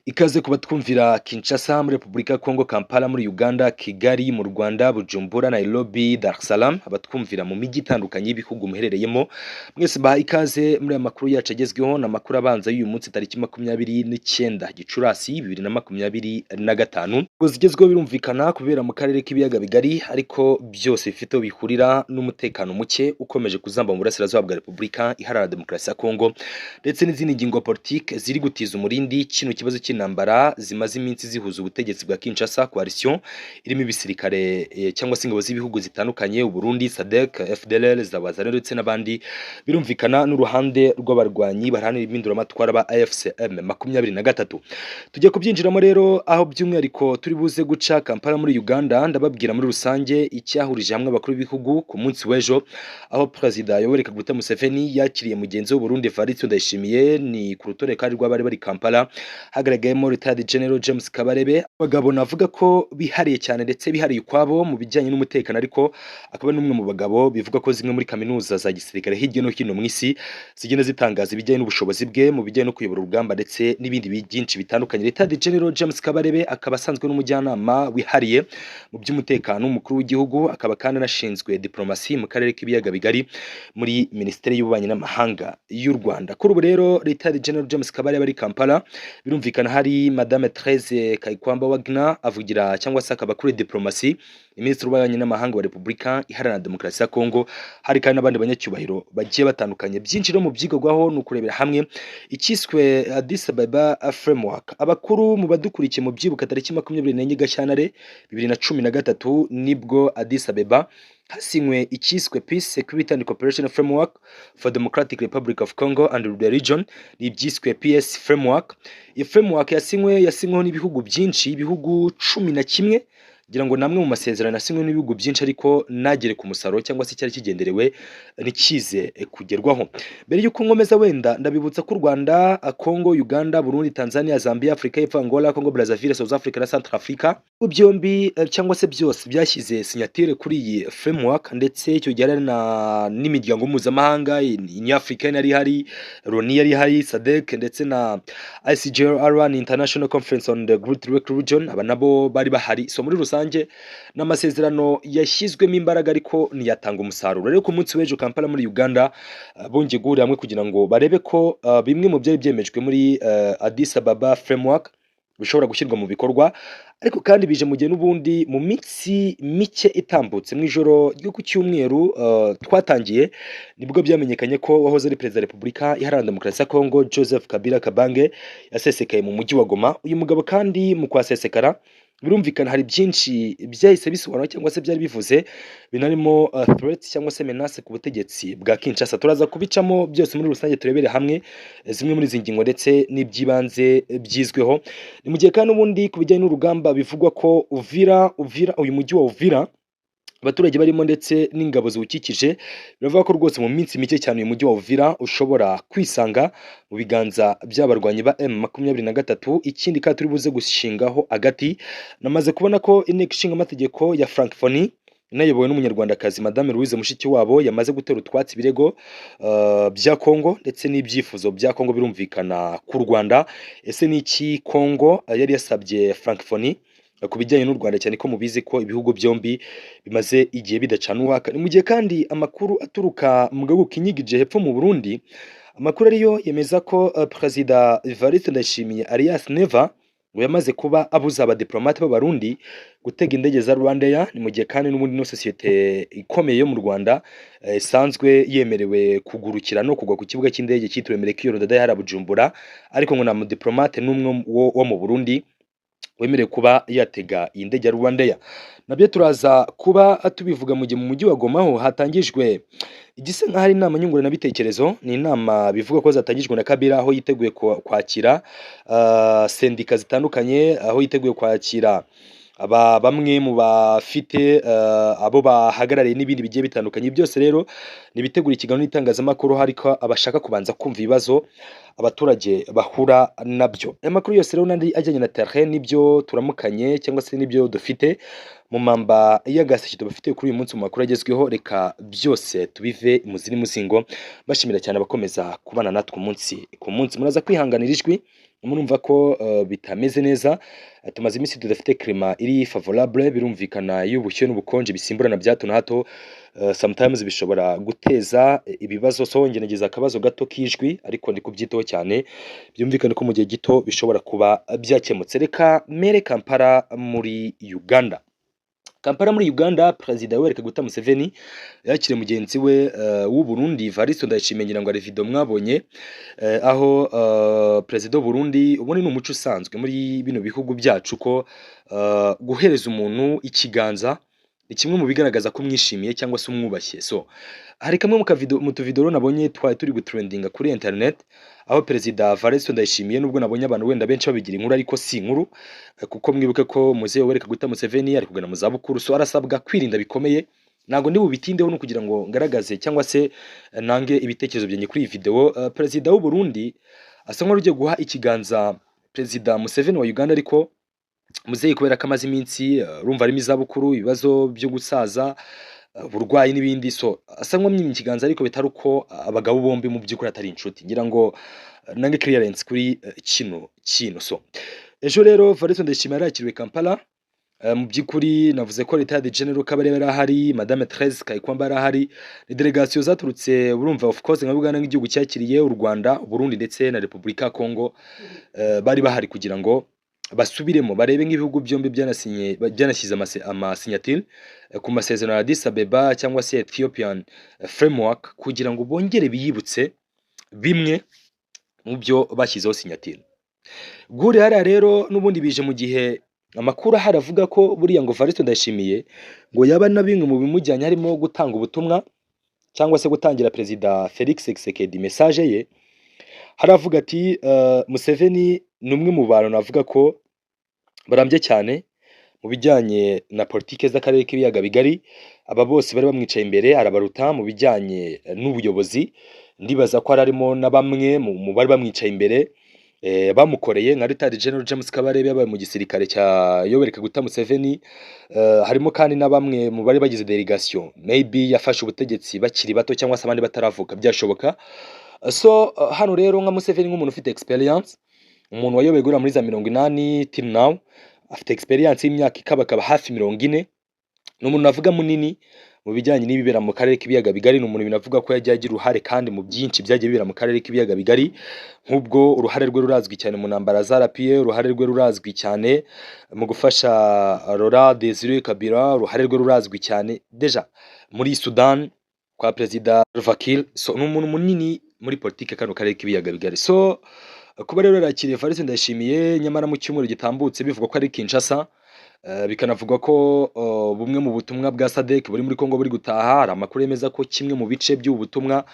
Ikaze kuba twumvira Kinshasa muri Republika ya Kongo, Kampala muri Uganda, Kigali mu Rwanda, Bujumbura, Nairobi, Dar es Salaam, abatwumvira mu mijyi itandukanye y'ibihugu muherereyemo. Mwese baha ikaze muri aya makuru yacu agezweho, na makuru abanza y'uyu munsi tariki 29 Gicurasi 2025. Zigezweho birumvikana kubera mu karere k'ibiyaga bigari, ariko byose bifite aho bihurira n'umutekano muke ukomeje kuzamba mu burasirazuba bwa Republika Iharanira Demokarasi ya Kongo, ndetse n'izindi ngingo politike ziri gutiza umurindi kino kibazo cy'intambara zimaze iminsi zihuza ubutegetsi bwa Kinshasa, coalition irimo ibisirikare cyangwa se ingabo z'ibihugu zitandukanye, Burundi, SADC, FDLR, Zawazalendo ndetse n'abandi. Birumvikana n'uruhande rw'abarwanyi baharanira impinduramatwara ba AFCM 23. Tujye kubyinjiramo rero, aho by'umwihariko turi buze guca Kampala muri Uganda. Ndababwira muri rusange icyahurije hamwe abakuru b'ibihugu ku munsi w'ejo, aho Perezida Yoweri Kaguta Museveni yakiriye mugenzi w'u Burundi Evariste Ndayishimiye. Ni ku rutare kandi rw'abari bari Kampala hagaragayemo Retired General James Kabarebe. Abagabo navuga ko bihariye cyane ndetse bihariye ukwabo mu bijyanye n'umutekano, ariko akaba n'umwe mu bagabo bivuga ko zimwe muri kaminuza za gisirikare hirya no hino mu isi zigenda zitangaza ibijyanye n'ubushobozi bwe mu bijyanye no kuyobora urugamba ndetse n'ibindi byinshi bitandukanye. Retired General James Kabarebe akaba asanzwe n'umujyanama wihariye mu by'umutekano w'umukuru w'igihugu, akaba kandi anashinzwe diplomasi mu karere k'ibiyaga bigari muri Minisiteri y'Ububanyi n'Amahanga y'u Rwanda. Kuri ubu rero Retired General James Kabarebe ari Kampala, birumvikana hari Madame Therese Kayikwamba Wagner avugira cyangwa se akaba kuri diplomasi Minisitiri w'Ububanyi n'Amahanga wa Republika Iharanira Demokarasi ya Kongo. Hari kandi n'abandi banyacyubahiro bagiye batandukanye. Byinshi rero mu byigogwaho ni ukurebera hamwe ikiswe Addis Ababa Framework. Abakuru mu badukurikiye mu byibuka tariki 24 Gashyantare 2013 nibwo Addis Ababa hasinywe ikiswe Peace, Security and Cooperation Framework for Democratic Republic of Congo and the Region, ni ibyiswe PS Framework. Iyi framework yasinyweho n'ibihugu byinshi, ibihugu 11, ngira ngo namwe mu masezerano yasinywe n'ibihugu byinshi, ariko nagere ku musaruro cyangwa se cyari kigenderewe nikize kugerwaho. Mbere y'uko nkomeza, wenda ndabibutsa ko Rwanda, Congo, Uganda, Burundi, Tanzania, Zambia, Afrika y'Epfo, Angola, Congo Brazzaville, South Africa na Central Africa byombi cyangwa se byose byashyize signature kuri iyi framework, ndetse icyo gihe n'imiryango mpuzamahanga, Africa yari hari, RONU yari hari, SADC ndetse na ICGLR, International Conference on the Great Lake Region, aba nabo bari bahari. So muri rusange n'amasezerano yashyizwemo imbaraga, ariko ntiyatanga umusaruro. Rero ku munsi w'ejo Kampala muri Uganda bongeye guhurira hamwe kugira ngo barebe ko bimwe mu byari byemejwe muri Addis Ababa Framework bishobora gushyirwa mu bikorwa. Ariko kandi bije mu gihe n'ubundi mu minsi mike itambutse, mu ijoro ryo ku cyumweru twatangiye, nibwo byamenyekanye ko wahoze ari Perezida wa Repubulika Iharanira Demokarasi ya Kongo Joseph Kabila Kabange yasesekaye mu mujyi wa Goma. Uyu mugabo kandi mu kwasesekara, birumvikana hari byinshi byahise bisobanura cyangwa se byari bivuze, binarimo threats cyangwa se menace ku butegetsi bwa Kinshasa. Turaza kubicamo byose muri rusange, turebere hamwe zimwe muri izi ngingo ndetse n'ibyibanze byizweho. Ni mu gihe kandi ubundi ku bijyanye n'urugamba bivugwa ko Uvira, uyu mujyi wa Uvira, abaturage barimo ndetse n'ingabo ziwukikije, biravuga ko rwose mu minsi mike cyane uyu mujyi wa Uvira ushobora kwisanga mu biganza by'abarwanyi ba M23. Ikindi kandi turi buze gushingaho agati, namaze kubona ko inteko ishinga amategeko ya Francophonie inayobowe n'umunyarwandakazi Madame Louise Mushikiwabo yamaze gutera utwatsi ibirego bya Kongo ndetse n'ibyifuzo bya Kongo, birumvikana ku Rwanda. Ese ni iki Kongo yari yasabye Francophonie ku bijyanye n'u Rwanda, cyane ko mubizi ko ibihugu byombi bimaze igihe bidacana uwaka? Ni mu gihe kandi amakuru aturuka mu gahugu kinyigije hepfo mu Burundi, amakuru ariyo yemeza ko Perezida Evariste Ndayishimiye alias Neva ngo yamaze kuba abuza abadiplomate b'Abarundi gutega indege za Rwandair. Ni mu gihe kandi n'ubundi no sosiyete ikomeye yo mu Rwanda isanzwe yemerewe kugurukira no kugwa ku kibuga cy'indege cyitiriwe Melchior Ndadaye hari Bujumbura, ariko ngo nta mudiplomate n'umwe wo mu Burundi wemerewe kuba yatega iyi ndege ya Rwandair. Nabyo turaza kuba tubivuga mu gihe mu mujyi wa Goma ho hatangijwe igise nk'ahari inama nyunguranabitekerezo. Ni inama bivuga ko zatangijwe na Kabila, aho yiteguye kwakira sendika zitandukanye, aho yiteguye kwakira bamwe mu bafite abo bahagarariye n'ibindi bigiye bitandukanye. Byose rero nibitegura ikiganiro n'itangazamakuru, hariko abashaka kubanza kumva ibibazo abaturage bahura nabyo. Aya makuru yose rero nandi ajyanye na terrain, nibyo turamukanye cyangwa se nibyo dufite mu mamba y'agaseke bafite kuri uyu munsi mu makuru agezweho. Reka byose tubive muziri muzingo, bashimira cyane abakomeza kubana natwe umunsi ku munsi. Muraza kwihanganira ijwi murumva ko bitameze neza. Tumaze iminsi tudafite climat iri favorable, birumvikana y'ubushyuhe n'ubukonje bisimburana bya hato na hato, sometimes bishobora guteza ibibazo. So ngerageza akabazo gato kijwi ariko ndi kubyitaho cyane, byumvikane ko mu gihe gito bishobora kuba byakemutse. Reka mere Kampala muri Uganda. Kampala muri Uganda, Perezida Yoweri Kaguta Museveni yakiriye mugenzi we w'u Burundi Evaristo Ndayishimiye, ngira ngo ari video mwabonye, aho Perezida w'u Burundi, ubundi ni umuco usanzwe muri bino bihugu byacu ko guhereza umuntu ikiganza ni kimwe mu bigaragaza ko mwishimiye cyangwa se umwubashye. So hari kamwe mu tuvideo nabonye twari turi gutrendinga kuri internet, aho Perezida Evaristo Ndayishimiye, nubwo nabonye abantu wenda benshi babigira inkuru ariko si inkuru, kuko mwibuke ko Muzehe Yoweri Kaguta Museveni ari kugana mu zabukuru, so arasabwa kwirinda bikomeye. Ntago ndi bubitindeho no kugira ngo ngaragaze cyangwa se nange ibitekerezo byanjye kuri iyi video. Perezida w'u Burundi asa nk'aho ugiye guha ikiganza Perezida Museveni wa Uganda, ariko Muzehe kubera ko amaze iminsi urumva arimo izabukuru, ibibazo byo gusaza, uburwayi n'ibindi, so asa nk'umwimye ikiganza, ariko bitari uko abagabo bombi mu by'ukuri atari inshuti. Ngira ngo nange clearance kuri kino. So ejo rero Evaristo Ndayishimiye yakiriwe Kampala. Mu by'ukuri navuze ko Leta ya General Kabarebe arahari, Madame Therese Kayikwamba arahari, ni delegation zaturutse, urumva of course nka Uganda nk'igihugu cyakiriye u Rwanda, Burundi ndetse na Republika ya Congo, bari bahari kugira ngo basubiremo barebe nk'ibihugu byombi byanashyize amasignature ku masezerano ya Addis Abeba cyangwa se Ethiopian framework, kugira ngo bongere biyibutse bimwe mu byo bashyizeho signature. Guri hariya rero n'ubundi bije mu gihe amakuru ahari avuga ko buriya ngo Evaristo Ndayishimiye ngo yaba na bimwe mu bimujyanye harimo gutanga ubutumwa cyangwa se gutangira Perezida Felix Tshisekedi message ye. Haravuga ati Museveni ni umwe mu bantu navuga ko barambye cyane mu bijyanye na politike z'akarere k'ibiyaga bigari. Aba bose bari bamwicaye imbere arabaruta mu bijyanye n'ubuyobozi. Ndibaza ko arimo na bamwe mu bari bamwicaye imbere bamukoreye nka Retired General James Kabarebe yabaye mu gisirikare cya Yoweri Kaguta Museveni. Harimo kandi na bamwe mu bari bagize delegation maybe yafashe ubutegetsi bakiri bato cyangwa se abandi bataravuka, byashoboka. So hano rero nka Museveni nk'umuntu ufite experience, umuntu wayoboye gura muri za 80 till now, afite experience y'imyaka ikabakaba hafi 40, n'umuntu navuga munini mu bijyanye n'ibibera mu karere k'ibiyaga bigari. Ni umuntu binavuga ko yagiye agira uruhare kandi mu byinshi byagiye bibera mu karere k'ibiyaga bigari, nk'ubwo uruhare rwe rurazwi cyane mu ntambara za RPA, uruhare rwe rurazwi cyane mu gufasha Laurent Désiré Kabila, uruhare rwe rurazwi cyane deja muri Sudan kwa Perezida Salva Kiir. So ni umuntu munini muri politike kano karere k'ibiyaga bigari. So kuba rero yakiriye Evaristo Ndayishimiye, nyamara mu cyumweru gitambutse bivugwa ko ari Kinshasa, bikanavugwa ko bumwe mu butumwa bwa SADC buri muri Kongo buri gutaha. Hari amakuru yemeza ko kimwe mu bice by'ubu butumwa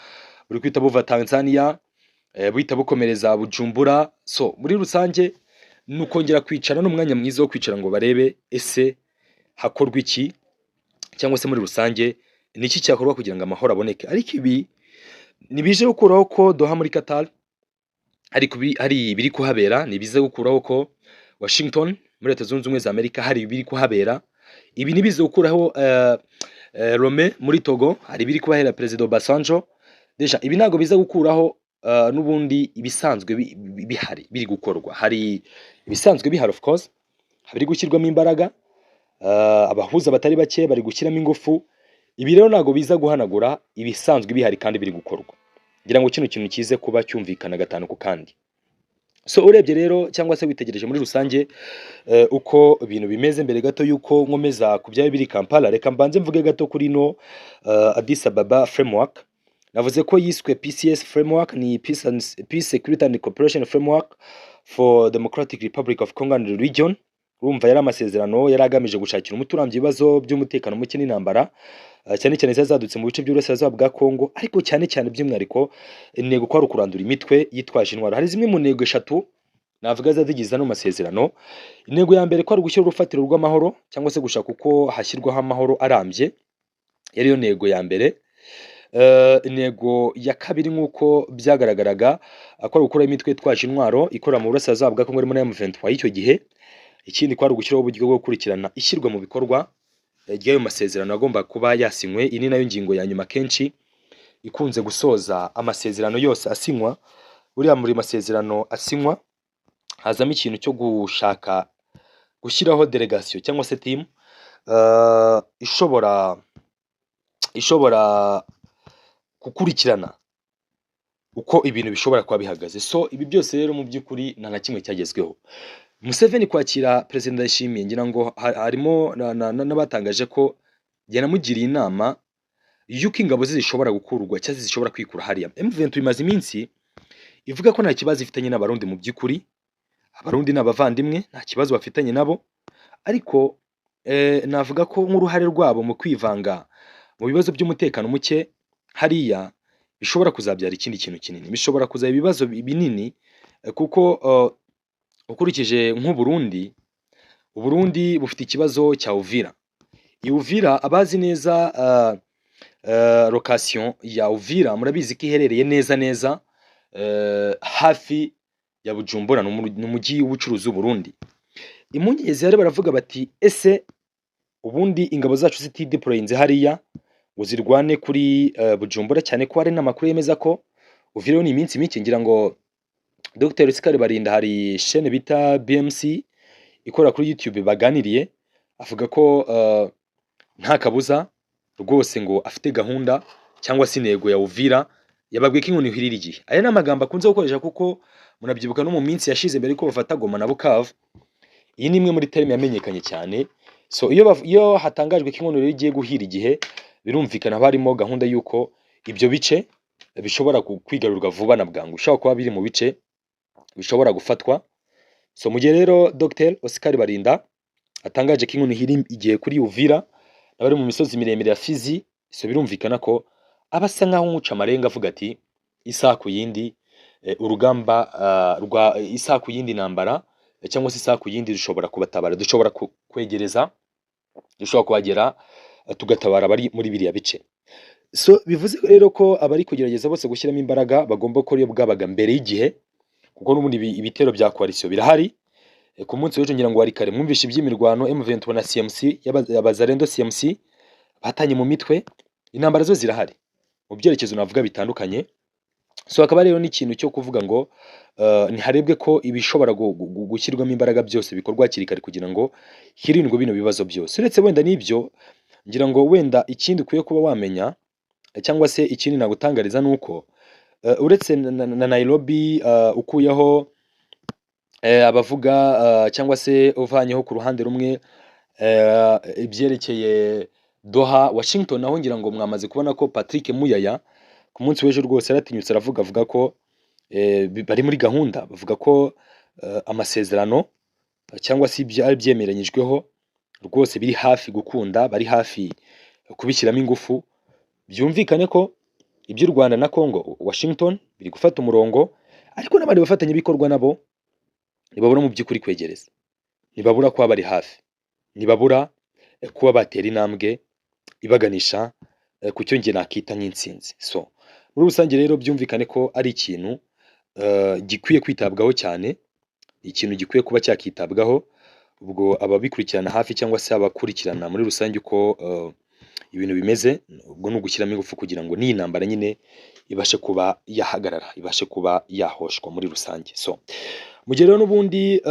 buri kwita buva Tanzania, buhita bukomereza Bujumbura. So muri rusange ni ukongera kwicara n'umwanya mwiza wo kwicara ngo barebe ese hakorwa iki, cyangwa se muri rusange ni iki cyakorwa kugira ngo amahoro aboneke. Ariko ibi nibije gukuraho ko Doha muri Qatar hari biri kuhabera, nibize gukuraho ko Washington muri Leta Zunze Ubumwe za Amerika hari biri kuhabera. Ibi nibize gukuraho Lomé muri Togo hari biri kubahera Perezida Obasanjo. Deja ibi ntago biza gukuraho n'ubundi ibisanzwe bihari biri gukorwa. Hari ibisanzwe bihari of course, habiri gushyirwamo imbaraga, abahuza batari bake bari gushyiramo ingufu. Ibi rero ntago biza guhanagura ibisanzwe bihari kandi biri gukorwa. Ngira ngo kino kintu kize kuba cyumvikana gatanu ku kandi. So urebye rero cyangwa se witegereje muri rusange uko ibintu bimeze mbere gato yuko nkomeza kubyaye biri Kampala, reka mbanze mvuge gato kuri no Addis Ababa framework. Navuze ko yiswe PCS framework, ni Peace Security and Cooperation Framework for Democratic Republic of Congo and the region. Urumva yari amasezerano yari agamije gushakira umuturambye ibibazo by'umutekano muke n'intambara, cyane cyane zazadutse mu bice by'uburasirazuba bwa Kongo, ariko cyane cyane by'umwihariko intego ko ari ukurandura imitwe yitwaje intwaro. Hari zimwe mu ntego eshatu navuga zazigize no masezerano. Intego ya mbere ko ari gushyira urufatiro rw'amahoro cyangwa se gushaka uko hashyirwaho amahoro arambye, yari yo ntego ya mbere. Intego ya kabiri nk'uko byagaragaraga akora gukora imitwe yitwaje intwaro ikora mu burasirazuba bwa Kongo muri M23 y'icyo gihe. Ikindi ko ari gushyiraho uburyo bwo gukurikirana ishyirwa mu bikorwa ry'ayo masezerano agomba kuba yasinywe. Iyi ni nayo ngingo ya nyuma kenshi ikunze gusoza amasezerano yose asinywa. Buriya muri masezerano asinywa hazamo ikintu cyo gushaka gushyiraho delegation cyangwa se team ishobora gukurikirana uko ibintu bishobora kuba bihagaze. So ibi byose rero mu by'ukuri nta na kimwe cyagezweho. Museveni kwakira Perezida Ndayishimiye ngira ngo harimo n'abatangaje ko yanamugiriye inama yuko ingabo ze zishobora gukurwa cyangwa zishobora kwikura hariya. M23 imaze iminsi ivuga ko nta kibazo ifitanye n'abarundi mu by'ukuri, abarundi n'abavandimwe nta kibazo bafitanye nabo, ariko navuga ko nk'uruhare rwabo mu kwivanga mu bibazo by'umutekano muke hariya bishobora kuzabyara ikindi kintu kinini, bishobora kuzaba ibibazo binini kuko ukurikije nk'Uburundi, Uburundi bufite ikibazo cya Uvira. Uvira abazi neza location ya Uvira murabizi ko iherereye neza hafi ya Bujumbura n'umujyi w'ubucuruzi w'Uburundi. Impungenge rero baravuga bati ese ubundi ingabo zacu zitideployinze hariya ngo zirwane kuri Bujumbura, cyane ko hari n'amakuru yemeza ko Uvira ni iminsi mike. Ngira ngo Dr. Sikari Barinda hari chaîne bita BMC ikora kuri YouTube baganiriye, avuga ko nta kabuza rwose ngo afite gahunda cyangwa se intego ya Uvira, yababwiye ko inkoni ihirira igihe. Aya ni amagambo akunze gukoresha kuko munabyibuka no mu minsi yashize mbere ko bafata Goma na Bukavu. Iyi ni imwe muri terme yamenyekanye cyane. So iyo hatangajwe ko inkoni igiye guhira igihe, birumvikana harimo gahunda yuko ibyo bice bishobora kwigarurwa vuba na bwangu, ushobora kuba biri mu bice bishobora gufatwa. So mu gihe rero Dr. Oscar Barinda atangaje ko inkoni ihira igihe kuri Uvira n'abari mu misozi miremire ya Fizi, so birumvikana ko abasa nkaho umuca amarenga avuga ati isaha ku yindi urugamba rwa isaha ku yindi ntambara cyangwa se isaha ku yindi dushobora kubatabara, dushobora kwegereza, dushobora kuhagera tugatabara bari muri biriya bice. So bivuze rero ko abari kugerageza bose gushyiramo imbaraga bagomba gukora iyo bwabaga mbere y'igihe, kuko n'ubundi ibitero bya coalition birahari. Ku munsi w'ejo ngira ngo wari kare mwumvishe iby'imirwano M23 na CMC y'abazarendo CMC batanye mu mitwe, intambara zo zirahari mu byerekezo navuga bitandukanye. So akaba rero n'ikintu cyo kuvuga ngo ntiharebwe ko ibishobora gushyirwamo imbaraga byose bikorwa hakiri kare kugira ngo hirindwe bino bibazo byose. Uretse wenda n'ibyo, ngira ngo wenda ikindi ukwiye kuba wamenya cyangwa se ikindi nagutangariza nuko uretse na Nairobi ukuyeho abavuga cyangwa se uvanyeho ku ruhande rumwe ibyerekeye Doha, Washington naho ngira ngo mwamaze kubona ko Patrick Muyaya ku munsi w'ejo rwose yaratinyutse avuga ko bari muri gahunda, bavuga ko amasezerano cyangwa se ibyo ari byemeranyijweho rwose biri hafi gukunda, bari hafi kubishyiramo ingufu. Byumvikane ko iby'u Rwanda na Congo, Washington biri gufata umurongo, ariko n'abandi bafatanya bikorwa nabo ntibabura mu by'ukuri kwegereza, ntibabura kuba bari hafi, ntibabura kuba batera intambwe ibaganisha ku cyo nge nakita nk'intsinzi. So muri rusange rero byumvikane ko ari ikintu gikwiye kwitabwaho cyane, ikintu gikwiye kuba cyakitabwaho. Ubwo ababikurikirana hafi cyangwa se abakurikirana muri rusange uko ibintu bimeze, ubwo ni ugushyiramo ingufu kugira ngo n'iyi ntambara nyine ibashe kuba yahagarara, ibashe kuba yahoshwa muri rusange. So mu gihe rero n'ubundi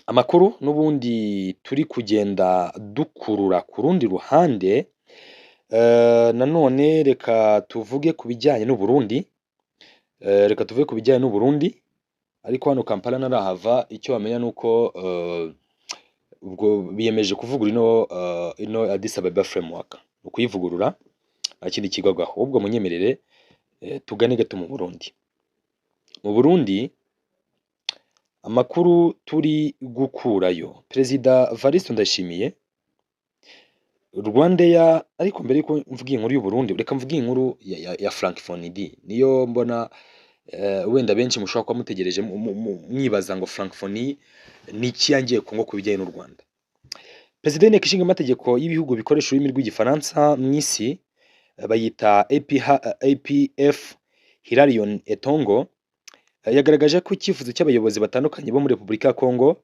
amakuru n'ubundi turi kugenda dukurura ku rundi ruhande, nanone reka tuvuge ku bijyanye n'Uburundi, ariko hano Kampala narahava. Icyo wamenya nuko ubwo biyemeje kuvugura ino Addis Ababa framework, ukuyivugurura nta kindi kigwagaho. Ubwo munyemerere tugane gato mu Burundi. Mu Burundi amakuru turi gukurayo, Perezida Evariste Ndayishimiye Rwandair, ariko mbere yuko mvuga inkuru y'u Burundi reka mvuga inkuru ya Francophonie, niyo mbona wenda benshi mushobora kuba mutegereje mwibaza ngo Francophonie ni iki yangiye Kongo ku bijyanye n'u Rwanda. Perezida w'inteko ishinga amategeko y'ibihugu bikoresha ururimi rw'igifaransa mu isi bayita APF, Hilarion Etongo, yagaragaje ko icyifuzo cy'abayobozi batandukanye bo muri Repubulika ya Kongo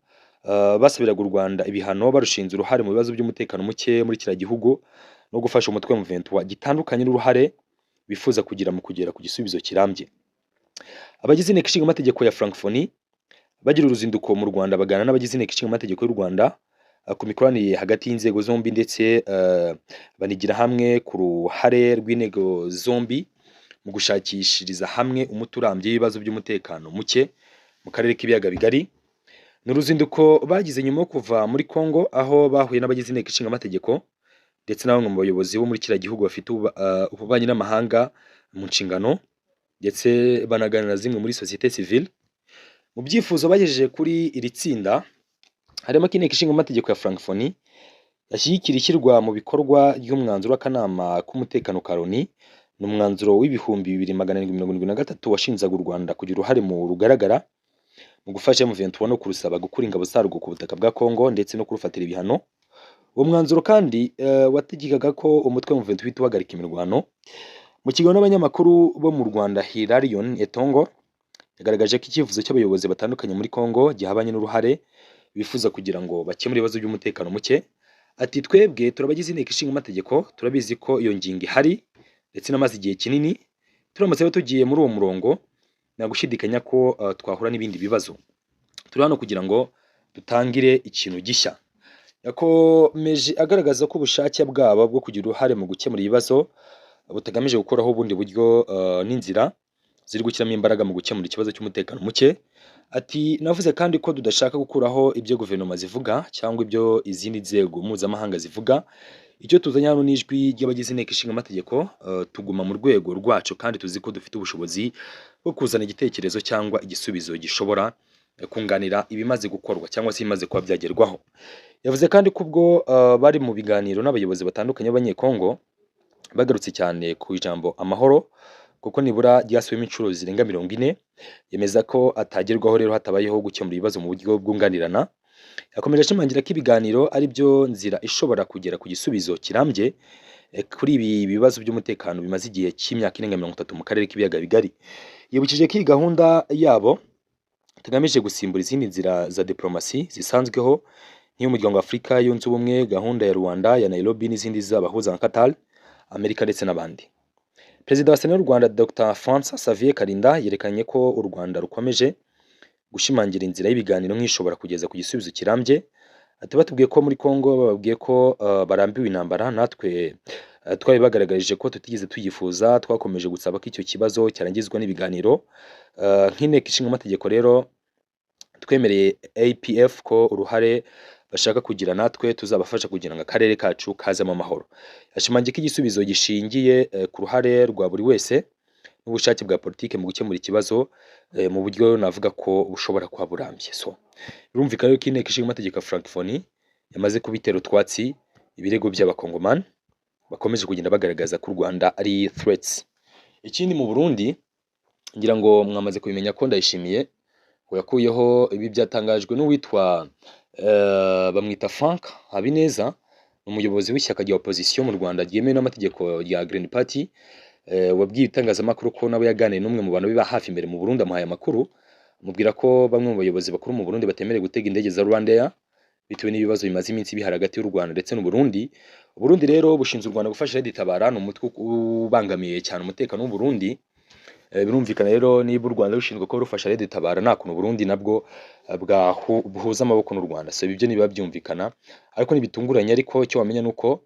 basabiraga u Rwanda ibihano barushinze uruhare mu bibazo by'umutekano muke muri kiriya gihugu no gufasha umutwe wa M23 gitandukanye n'uruhare bifuza kugira mu kugera ku gisubizo kirambye. Abagize inteko ishinga amategeko ya Francophonie bagira uruzinduko mu Rwanda baganira n'abagize inteko ishinga amategeko y'u Rwanda ku mikoranire hagati y'inzego zombi ndetse banigira hamwe ku ruhare rw'intego zombi mu gushakishiriza hamwe umuti urambye w'ibibazo by'umutekano muke mu karere k'ibiyaga bigari. Ni uruzinduko bagize nyuma yo kuva muri Congo aho bahuye n'abagize inteko ishinga amategeko ndetse na bamwe mu bayobozi bo muri kiriya gihugu bafite ububanyi n'amahanga mu nshingano ndetse banaganira zimwe muri societe civile. Mu byifuzo bagejeje kuri iri tsinda harimo ko inteko ishinga amategeko ya Francophonie yashyigikira ishyirwa mu bikorwa ry'umwanzuro w'akanama k'umutekano ka Loni. Ni umwanzuro w'ibihumbi 2773 washinzaga u Rwanda kugira uruhare mu rugaragara mu gufasha M23 no kurusaba gukura ingabo zarwo ku butaka bwa Congo ndetse no kurufatira ibihano. Uwo mwanzuro kandi wategekaga ko umutwe wa M23 uhagarika imirwano. Mu kiganiro n'abanyamakuru bo mu Rwanda, Hilarion Etongo yagaragaje ko icyifuzo cy'abayobozi batandukanye muri Congo gihabanye n'uruhare bifuza kugira ngo bakemure ibibazo by'umutekano muke. Ati twebwe turabagize inteko ishinga amategeko, turabizi ko iyo ngingo ihari ndetse namaze igihe kinini, turamutse tugiye muri uwo murongo nta gushidikanya ko twahura n'ibindi bibazo. Turi hano kugira ngo dutangire ikintu gishya. Yakomeje agaragaza ko ubushake bwabo bwo kugira uruhare mu gukemura ibibazo butagamije gukuraho ubundi buryo n'inzira ziri gushyiramo imbaraga mu gukemura ikibazo cy'umutekano muke. Ati navuze kandi ko tudashaka gukuraho ibyo guverinoma zivuga cyangwa ibyo izindi nzego mpuzamahanga zivuga. Icyo tuzanye hano n'ijwi ry'abagize inteko ishinga amategeko, tuguma mu rwego rwacu kandi tuzi ko dufite ubushobozi bwo kuzana igitekerezo cyangwa igisubizo gishobora kunganira ibimaze gukorwa cyangwa se ibimaze kuba byagerwaho. Yavuze kandi ko ubwo bari mu biganiro n'abayobozi batandukanye b'abanyekongo bagarutse cyane ku ijambo amahoro kuko nibura ryasubiwemo inshuro zirenga 40. Yemeza ko atagerwaho rero hatabayeho gukemura ibibazo mu buryo bwunganirana. Yakomeje ashimangira ko ibiganiro ari byo nzira ishobora kugera ku gisubizo kirambye kuri ibi bibazo by'umutekano bimaze igihe cy'imyaka irenga 30 mu karere k'ibiyaga bigari. Yibukije ko iyi gahunda yabo itagamije gusimbura izindi nzira za diplomasi zisanzweho nk'iy'umuryango wa Afurika yunze ubumwe, gahunda ya Rwanda ya Nairobi n'izindi zabahuza nka Qatar, Amerika ndetse n'abandi. Perezida wa Sena y'u Rwanda Dr Francois Xavier Kalinda yerekanye ko u Rwanda rukomeje gushimangira inzira y'ibiganiro nk'ishobora kugeza ku gisubizo kirambye. Ati batubwiye ko muri Congo bababwiye ko barambiwe intambara, natwe twabibagaragarije ko tutigeze tuyifuza, twakomeje gusaba ko icyo kibazo cyarangizwa n'ibiganiro. Nk'inteko ishinga amategeko rero twemereye APF ko uruhare bashaka kugira natwe tuzabafasha kugira ngo akarere kacu kazemo amahoro. Yashimangiye ko igisubizo gishingiye ku ruhare rwa buri wese n'ubushake bwa politike mu gukemura ikibazo mu buryo navuga ko bushobora kuba burambye. So birumvikana ko inteko ishinga amategeko ya Francophonie yamaze kubitera utwatsi ibirego by'abakongomani bakomeje kugenda bagaragaza ko u Rwanda ari threats. Ikindi mu Burundi ngira ngo mwamaze kubimenya ko Ndayishimiye ngo yakuyeho ibi byatangajwe n'uwitwa bamwita Frank Habineza, umuyobozi w'ishyaka rya opposition mu Rwanda ryemewe n'amategeko ya Green Party. Wabwiye itangazamakuru ko nabo yaganiriye n'umwe mu bantu biba hafi imbere mu Burundi, amuhaye amakuru amubwira ko bamwe mu bayobozi bakuru mu Burundi batemerewe gutega indege za Rwandair bitewe n'ibibazo bimaze iminsi bihari hagati y'u Rwanda ndetse n'u Burundi. Burundi rero bushinzwe u Rwanda gufasha Red Tabara, ni umutwe ubangamiye cyane umutekano w'u Burundi. Birumvikana rero niba u Rwanda rushinzwe ko rufasha Red Tabara, nta kuntu Burundi nabwo buhuza amaboko n'u Rwanda. So ibyo niba byumvikana, ariko nibitunguranye. Ariko cyo wamenya nuko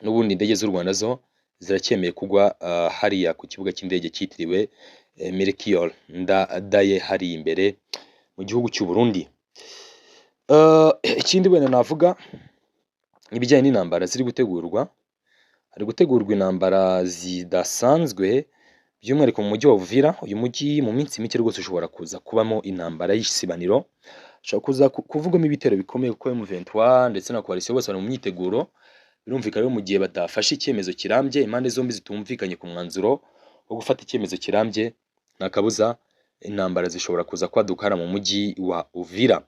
n'ubundi indege z'u Rwanda zo ziracyemeye kugwa hariya ku kibuga cy'indege cyitiriwe Melchior Ndadaye hari imbere mu gihugu cy'u Burundi. Ikindi wenda navuga ibijyanye n'intambara ziri gutegurwa, hari gutegurwa intambara zidasanzwe by'umwihariko mu mujyi wa Uvira. Uyu mujyi mu minsi mike rwose ushobora kuza kubamo intambara y'isibaniro, ushobora kuza kuvugamo ibitero bikomeye kuko M23 ndetse na coalition bose bari mu myiteguro. Birumvikana mu gihe batafashe icyemezo kirambye, impande zombi zitumvikanye ku mwanzuro wo gufata icyemezo kirambye, nta kabuza intambara zishobora kuza kwadukana mu mujyi wa Uvira.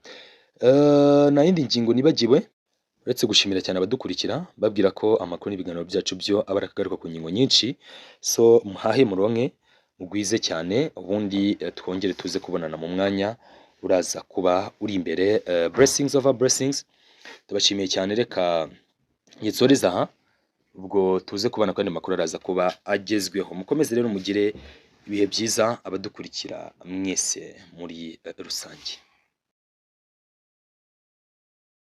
Na yindi ngingo nibagiwe uretse gushimira cyane abadukurikira, babwira ko amakuru n'ibiganiro byacu byo abara kagaruka ku ngingo nyinshi. So muhahe muronke mugwize cyane, ubundi twongere tuze kubonana mu mwanya uraza kuba uri imbere. Blessings over blessings. Tubashimiye cyane, reka yitsoreza aha ubwo tuze kubana kandi makuru araza kuba agezweho. Mukomeze rero mugire ibihe byiza abadukurikira mwese muri rusange.